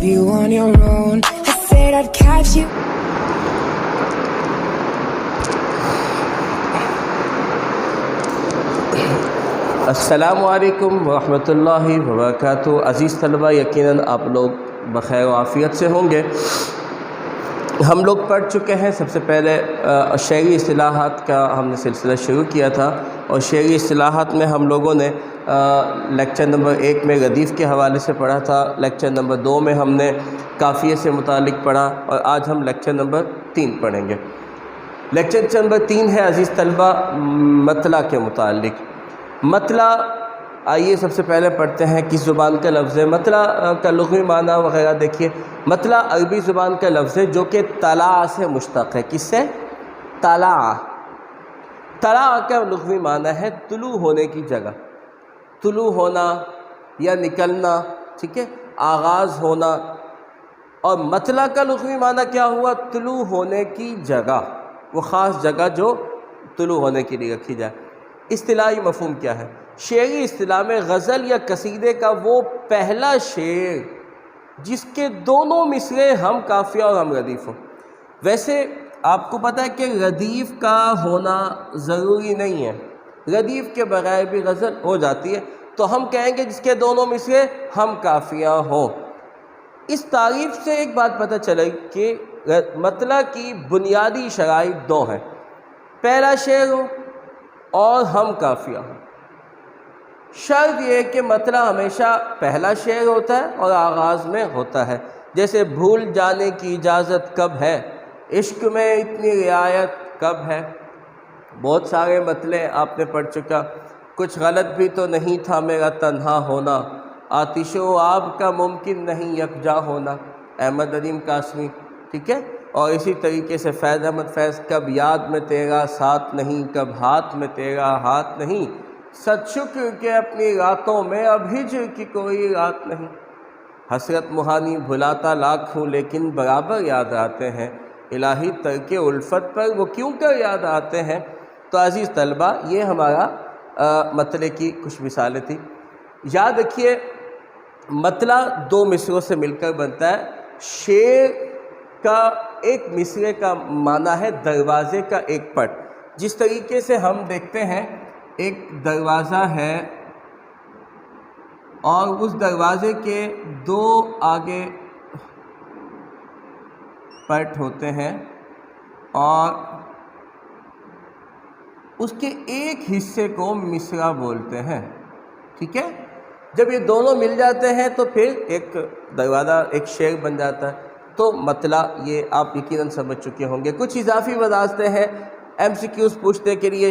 you on your own. I said I'd catch you. السلام علیکم ورحمۃ اللہ وبرکاتہ۔ عزیز طلبہ، یقیناً آپ لوگ بخیر و عافیت سے ہوں گے۔ ہم لوگ پڑھ چکے ہیں سب سے پہلے شعری اصطلاحات کا ہم نے سلسلہ شروع کیا تھا، اور شعری اصطلاحات میں ہم لوگوں نے لیکچر نمبر 1 میں ردیف کے حوالے سے پڑھا تھا، لیکچر نمبر 2 میں ہم نے قافیے سے متعلق پڑھا، اور آج ہم لیکچر نمبر 3 پڑھیں گے۔ لیکچر نمبر 3 ہے عزیز طلبہ مطلع کے متعلق۔ مطلع، آئیے سب سے پہلے پڑھتے ہیں کس زبان کا لفظ ہے۔ مطلع کا لغوی معنی وغیرہ دیکھیے۔ مطلع عربی زبان کا لفظ ہے جو کہ طلع سے مشتق ہے۔ کس سے؟ طلع۔ طلع کا لغوی معنی ہے طلوع ہونے کی جگہ، طلوع ہونا یا نکلنا، ٹھیک ہے، آغاز ہونا۔ اور مطلع کا لغوی معنی کیا ہوا؟ طلوع ہونے کی جگہ، وہ خاص جگہ جو طلوع ہونے کے لیے رکھی جائے۔ اصطلاحی مفہوم کیا ہے؟ شعری اصطلاح میں غزل یا قصیدے کا وہ پہلا شعر جس کے دونوں مصرعے ہم قافیہ اور ہم ردیف ہوں۔ ویسے آپ کو پتہ ہے کہ ردیف کا ہونا ضروری نہیں ہے، ردیف کے بغیر بھی غزل ہو جاتی ہے، تو ہم کہیں گے جس کے دونوں مصرعے ہم قافیہ ہوں۔ اس تعریف سے ایک بات پتہ چلے کہ مطلع کی بنیادی شرائط 2 ہیں، پہلا شعر ہو اور ہم قافیہ ہوں۔ شرط یہ ہے کہ مطلع ہمیشہ پہلا شعر ہوتا ہے اور آغاز میں ہوتا ہے، جیسے بھول جانے کی اجازت کب ہے، عشق میں اتنی رعایت کب ہے۔ بہت سارے مطلع آپ نے پڑھ چکا۔ کچھ غلط بھی تو نہیں تھا میرا تنہا ہونا، آتش و آب کا ممکن نہیں یکجا ہونا، احمد علیم قاسمی، ٹھیک ہے۔ اور اسی طریقے سے فیض احمد فیض، کب یاد میں تیرا ساتھ نہیں، کب ہاتھ میں تیرا ہاتھ نہیں، سچ شکر کہ اپنی راتوں میں اب ہجر کی کوئی رات نہیں، حسرت مہانی بھلاتا لاکھ ہوں لیکن برابر یاد آتے ہیں، الہی ترک الفت پر وہ کیوں کر یاد آتے ہیں۔ تو عزیز طلبہ، یہ ہمارا مطلع کی کچھ مثالیں تھیں۔ یاد رکھیے مطلع 2 مصرعوں سے مل کر بنتا ہے۔ شعر کا ایک مصرعے کا معنی ہے دروازے کا ایک پٹ۔ جس طریقے سے ہم دیکھتے ہیں ایک دروازہ ہے اور اس دروازے کے 2 آگے پٹ ہوتے ہیں اور اس کے ایک حصے کو مصرع بولتے ہیں، ٹھیک ہے۔ جب یہ دونوں مل جاتے ہیں تو پھر ایک دروازہ، ایک شعر بن جاتا ہے۔ تو مطلع یہ آپ یقیناً سمجھ چکے ہوں گے۔ کچھ اضافی وضاحتیں ہیں، MCQs پوچھنے کے لیے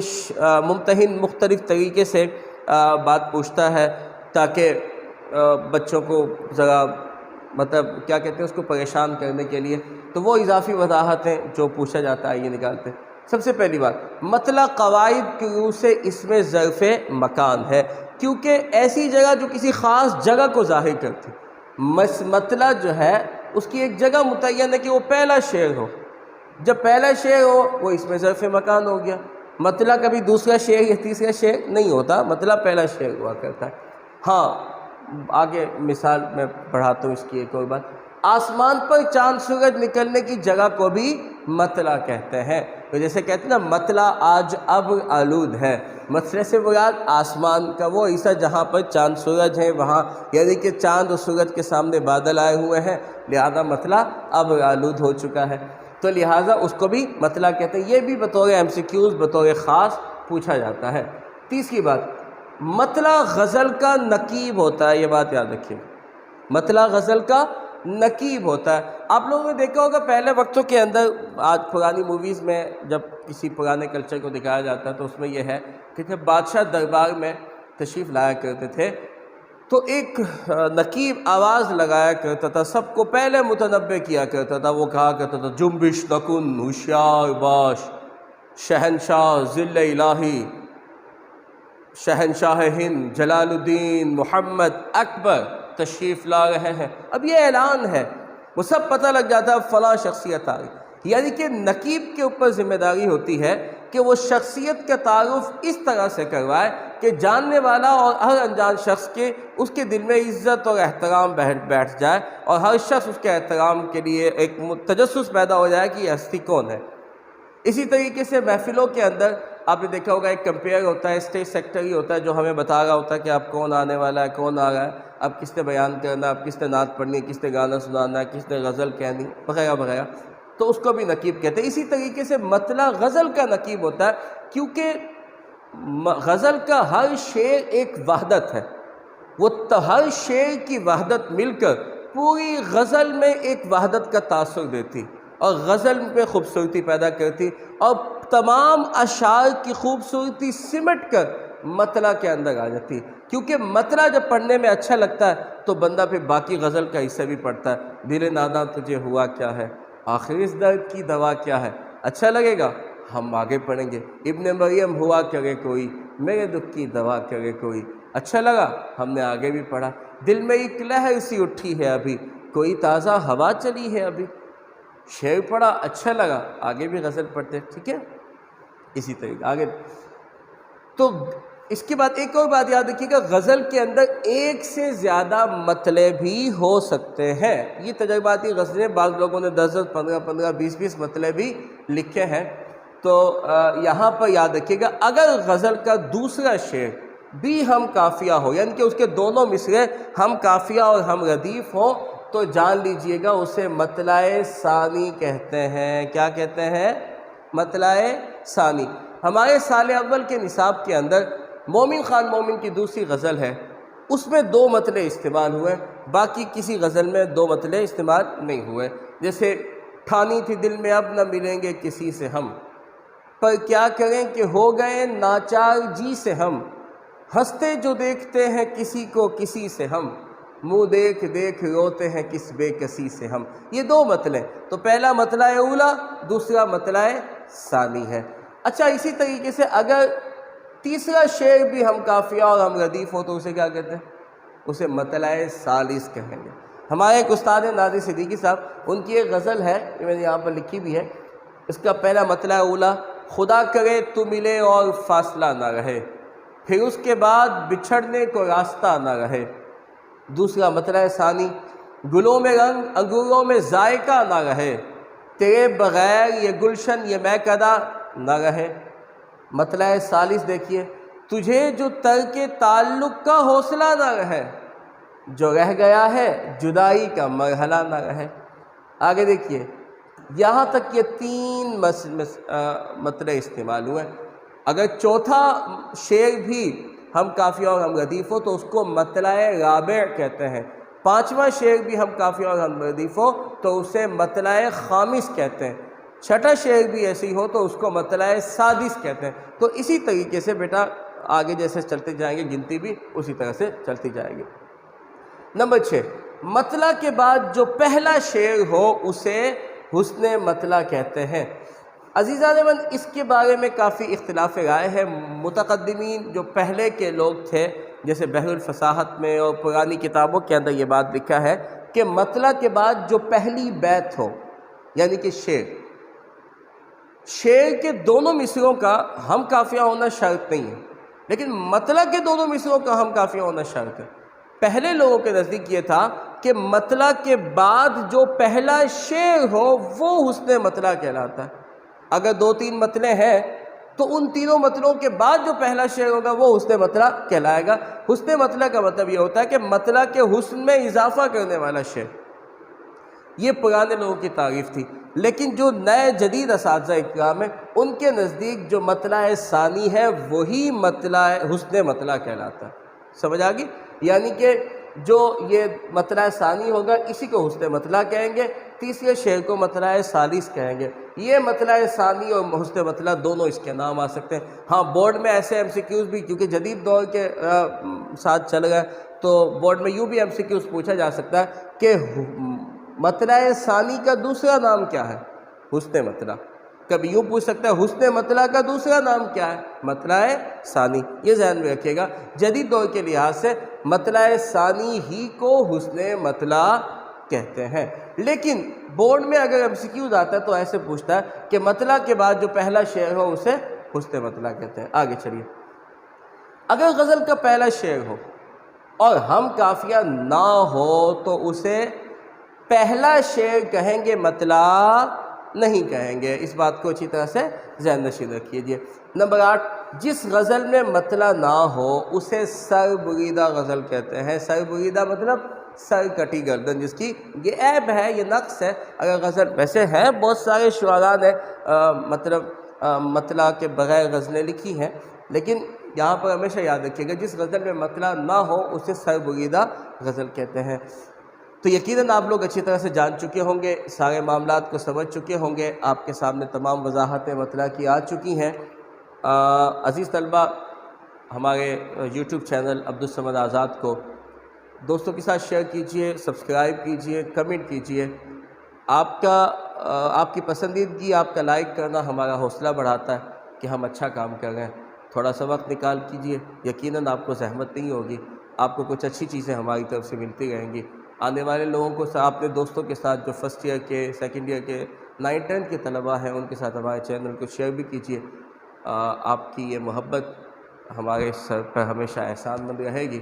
ممتحن مختلف طریقے سے بات پوچھتا ہے تاکہ بچوں کو ذرا مطلب کیا کہتے ہیں اس کو پریشان کرنے کے لیے، تو وہ اضافی وضاحتیں جو پوچھا جاتا ہے یہ نکالتے ہیں۔ سب سے پہلی بات، مطلع قواعد کی روح سے اس میں ظرف مکان ہے، کیونکہ ایسی جگہ جو کسی خاص جگہ کو ظاہر کرتی۔ مطلع جو ہے اس کی ایک جگہ متعین ہے کہ وہ پہلا شعر ہو۔ جب پہلا شعر ہو وہ اس میں ظرف مکان ہو گیا۔ مطلع کبھی دوسرا شعر یا تیسرا شعر نہیں ہوتا، مطلع پہلا شعر ہوا کرتا ہے۔ ہاں، آگے مثال میں پڑھاتا ہوں اس کی ایک اور بات۔ آسمان پر چاند سورج نکلنے کی جگہ کو بھی مطلع کہتے ہیں۔ تو جیسے کہتے ہیں نا مطلع آج ابر آلود ہے، مطلع سے مراد آسمان کا وہ حصہ جہاں پر چاند سورج ہیں وہاں، یعنی کہ چاند اور سورج کے سامنے بادل آئے ہوئے ہیں، لہذا مطلع ابر آلود ہو چکا ہے، تو لہٰذا اس کو بھی مطلع کہتے ہیں۔ یہ بھی بطور MCQs بطور خاص پوچھا جاتا ہے۔ تیسری بات، مطلع غزل کا نقیب ہوتا ہے، یہ بات یاد رکھیے، مطلع غزل کا نقیب ہوتا ہے۔ آپ لوگوں نے دیکھا ہوگا پہلے وقتوں کے اندر، آج پرانی موویز میں جب کسی پرانے کلچر کو دکھایا جاتا ہے تو اس میں یہ ہے کہ جب بادشاہ دربار میں تشریف لایا کرتے تھے تو ایک نقیب آواز لگایا کرتا تھا، سب کو پہلے متنبع کیا کرتا تھا۔ وہ کہا کرتا تھا جنبش نکن ہوشیار باش، شہنشاہ ذل الہی، شہنشاہ ہند جلال الدین محمد اکبر تشریف لا رہے ہیں۔ اب یہ اعلان ہے، وہ سب پتہ لگ جاتا ہے فلاں شخصیت آ رہی، یعنی کہ نقیب کے اوپر ذمہ داری ہوتی ہے کہ وہ شخصیت کا تعارف اس طرح سے کروائے کہ جاننے والا اور ہر انجان شخص کے اس کے دل میں عزت اور احترام بیٹھ جائے، اور ہر شخص اس کے احترام کے لیے ایک تجسس پیدا ہو جائے کہ یہ ہستی کون ہے۔ اسی طریقے سے محفلوں کے اندر آپ نے دیکھا ہوگا ایک کمپیئر ہوتا ہے، اسٹیج سیکٹری ہوتا ہے جو ہمیں بتا رہا ہوتا ہے کہ اب کون آنے والا ہے، کون آ رہا ہے، اب کس نے بیان کرنا ہے، اب کس نے نعت پڑھنی ہے، کس نے گانا سنانا ہے، کس نے غزل کہنی وغیرہ وغیرہ، تو اس کو بھی نقیب کہتے ہیں۔ اسی طریقے سے مطلع غزل کا نقیب ہوتا ہے، کیونکہ غزل کا ہر شعر ایک وحدت ہے، وہ ہر شعر کی وحدت مل کر پوری غزل میں ایک وحدت کا تاثر دیتی اور غزل میں خوبصورتی پیدا کرتی، اور تمام اشعار کی خوبصورتی سمٹ کر مطلع کے اندر آ جاتی، کیونکہ مطلع جب پڑھنے میں اچھا لگتا ہے تو بندہ پھر باقی غزل کا حصہ بھی پڑھتا ہے۔ دل ناداں تجھے ہوا کیا ہے، آخر اس درد کی دوا کیا ہے، اچھا لگے گا ہم آگے پڑھیں گے۔ ابن مریم ہوا کرے کوئی، میرے دکھ کی دوا کرے کوئی، اچھا لگا ہم نے آگے بھی پڑھا۔ دل میں ایک لہر سی اٹھی ہے ابھی، کوئی تازہ ہوا چلی ہے ابھی، شعر پڑھا اچھا لگا آگے بھی غزل پڑھتے، ٹھیک ہے۔ اسی طریقے آگے تو اس کے بعد ایک اور بات یاد رکھیے گا، غزل کے اندر ایک سے زیادہ مطلع بھی ہو سکتے ہیں۔ یہ تجرباتی غزلیں بعض لوگوں نے 10 15 20 مطلع بھی لکھے ہیں، تو یہاں پر یاد رکھیے گا اگر غزل کا دوسرا شعر بھی ہم قافیہ ہو، یعنی کہ اس کے دونوں مصرعے ہم قافیہ اور ہم ردیف ہوں، تو جان لیجئے گا اسے مطلع ثانی کہتے ہیں۔ کیا کہتے ہیں؟ مطلع ثانی۔ ہمارے سال اول کے نصاب کے اندر مومن خان مومن کی دوسری غزل ہے، اس میں 2 مطلع استعمال ہوئے، باقی کسی غزل میں 2 مطلع استعمال نہیں ہوئے۔ جیسے ٹھانی تھی دل میں اب نہ ملیں گے کسی سے ہم، پر کیا کریں کہ ہو گئے ناچار جی سے ہم، ہنستے جو دیکھتے ہیں کسی کو کسی سے ہم، منہ دیکھ دیکھ روتے ہیں کس بے کسی سے ہم۔ یہ 2 مطلع، تو پہلا مطلع اولا، دوسرا مطلع ثانی ہے۔ اچھا، اسی طریقے سے اگر تیسرا شعر بھی ہم قافیہ اور ہم ردیف ہو تو اسے کیا کہتے ہیں؟ اسے مطلع ثالث کہیں گے۔ ہمارے ایک استاد ہیں ناظر صدیقی صاحب، ان کی ایک غزل ہے جو میں نے یہاں پر لکھی بھی ہے، اس کا پہلا مطلع اولا، خدا کرے تو ملے اور فاصلہ نہ رہے، پھر اس کے بعد بچھڑنے کو راستہ نہ رہے۔ دوسرا مطلع ثانی، گلوں میں رنگ انگوروں میں ذائقہ نہ رہے، تیرے بغیر یہ گلشن یہ مہکدہ نہ رہے۔ مطلع ثالث دیکھیے، تجھے جو ترک تعلق کا حوصلہ نہ رہے، جو رہ گیا ہے جدائی کا مرحلہ نہ رہے۔ آگے دیکھیے، یہاں تک یہ 3 مطلع استعمال ہوئے۔ اگر چوتھا شعر بھی ہم قافیہ اور ہم ردیف ہو تو اس کو مطلع رابع کہتے ہیں، 5واں شعر بھی ہم قافیہ اور ہم ردیف ہو تو اسے مطلع خامس کہتے ہیں، 6واں شعر بھی ایسی ہو تو اس کو مطلع سادس کہتے ہیں۔ تو اسی طریقے سے بیٹا آگے جیسے چلتے جائیں گے گنتی بھی اسی طرح سے چلتی جائے گی۔ نمبر 6، مطلع کے بعد جو پہلا شعر ہو اسے حسن مطلع کہتے ہیں۔ عزیزان من، اس کے بارے میں کافی اختلاف رائے ہے۔ متقدمین جو پہلے کے لوگ تھے جیسے بحر الفصاحت میں اور پرانی کتابوں کے اندر یہ بات لکھا ہے کہ مطلع کے بعد جو پہلی بیت ہو یعنی کہ شعر کے دونوں مصرعوں کا ہم قافیہ ہونا شرط نہیں ہے، لیکن مطلع کے دونوں مصرعوں کا ہم قافیہ ہونا شرط ہے۔ پہلے لوگوں کے نزدیک یہ تھا کہ مطلع کے بعد جو پہلا شعر ہو وہ حسن مطلع کہلاتا ہے۔ اگر 2-3 مطلع ہیں تو ان تینوں مطلعوں کے بعد جو پہلا شعر ہوگا وہ حسن مطلع کہلائے گا۔ حسن مطلع کا مطلب یہ ہوتا ہے کہ مطلع کے حسن میں اضافہ کرنے والا شعر۔ یہ پرانے لوگوں کی تعریف تھی، لیکن جو نئے جدید اساتذہ اکرام ہیں ان کے نزدیک جو مطلع ثانی ہے وہی مطلع حسن مطلع کہلاتا ہے۔ سمجھ آ گئی؟ یعنی کہ جو یہ مطلع ثانی ہوگا اسی کو حسن مطلع کہیں گے، تیسرے شعر کو مطلع ثالث کہیں گے۔ یہ مطلع ثانی اور حسن مطلع دونوں اس کے نام آ سکتے ہیں۔ ہاں، بورڈ میں ایسے MCQs بھی کیونکہ جدید دور کے ساتھ چل گئے تو بورڈ میں یوں بھی MCQs پوچھا جا سکتا ہے کہ مطلع ثانی کا دوسرا نام کیا ہے؟ حسن مطلع۔ کبھی یوں پوچھ سکتا ہے حسن مطلع کا دوسرا نام کیا ہے؟ مطلع ثانی۔ یہ ذہن میں رکھیے گا، جدید دور کے لحاظ سے مطلع ثانی ہی کو حسن مطلع کہتے ہیں۔ لیکن بورڈ میں اگر MCQs آتا ہے تو ایسے پوچھتا ہے کہ مطلع کے بعد جو پہلا شعر ہو اسے حسن مطلع کہتے ہیں۔ آگے چلیے، اگر غزل کا پہلا شعر ہو اور ہم قافیہ نہ ہو تو اسے پہلا شعر کہیں گے، مطلع نہیں کہیں گے۔ اس بات کو اچھی طرح سے ذہن نشین رکھیے۔ نمبر 8، جس غزل میں مطلع نہ ہو اسے سر بریدہ غزل کہتے ہیں۔ سر بریدہ مطلب سر کٹی گردن، جس کی یہ عیب ہے، یہ نقص ہے۔ اگر غزل ویسے ہیں بہت سارے شعراء نے مطلع کے بغیر غزلیں لکھی ہیں، لیکن یہاں پر ہمیشہ یاد رکھیے گا جس غزل میں مطلع نہ ہو اسے سر بریدہ غزل کہتے ہیں۔ تو یقیناً آپ لوگ اچھی طرح سے جان چکے ہوں گے، سارے معاملات کو سمجھ چکے ہوں گے، آپ کے سامنے تمام وضاحتیں مطلع کی آ چکی ہیں۔ عزیز طلبہ، ہمارے یوٹیوب چینل عبدالصمد آزاد کو دوستوں کے ساتھ شیئر کیجئے، سبسکرائب کیجئے، کمنٹ کیجئے۔ آپ کی پسندیدگی، آپ کا لائک کرنا ہمارا حوصلہ بڑھاتا ہے کہ ہم اچھا کام کر رہے ہیں۔ تھوڑا سا وقت نکال کیجئے، یقیناً آپ کو زحمت نہیں ہوگی، آپ کو کچھ اچھی چیزیں ہماری طرف سے ملتی رہیں گی۔ آنے والے لوگوں کو اپنے دوستوں کے ساتھ جو فرسٹ ایئر کے، سیکنڈ ایئر کے، 9 10 کے طلباء ہیں، ان کے ساتھ ہمارے چینل کو شیئر بھی کیجئے۔ آپ کی یہ محبت ہمارے سر پر ہمیشہ احسان مند رہے گی۔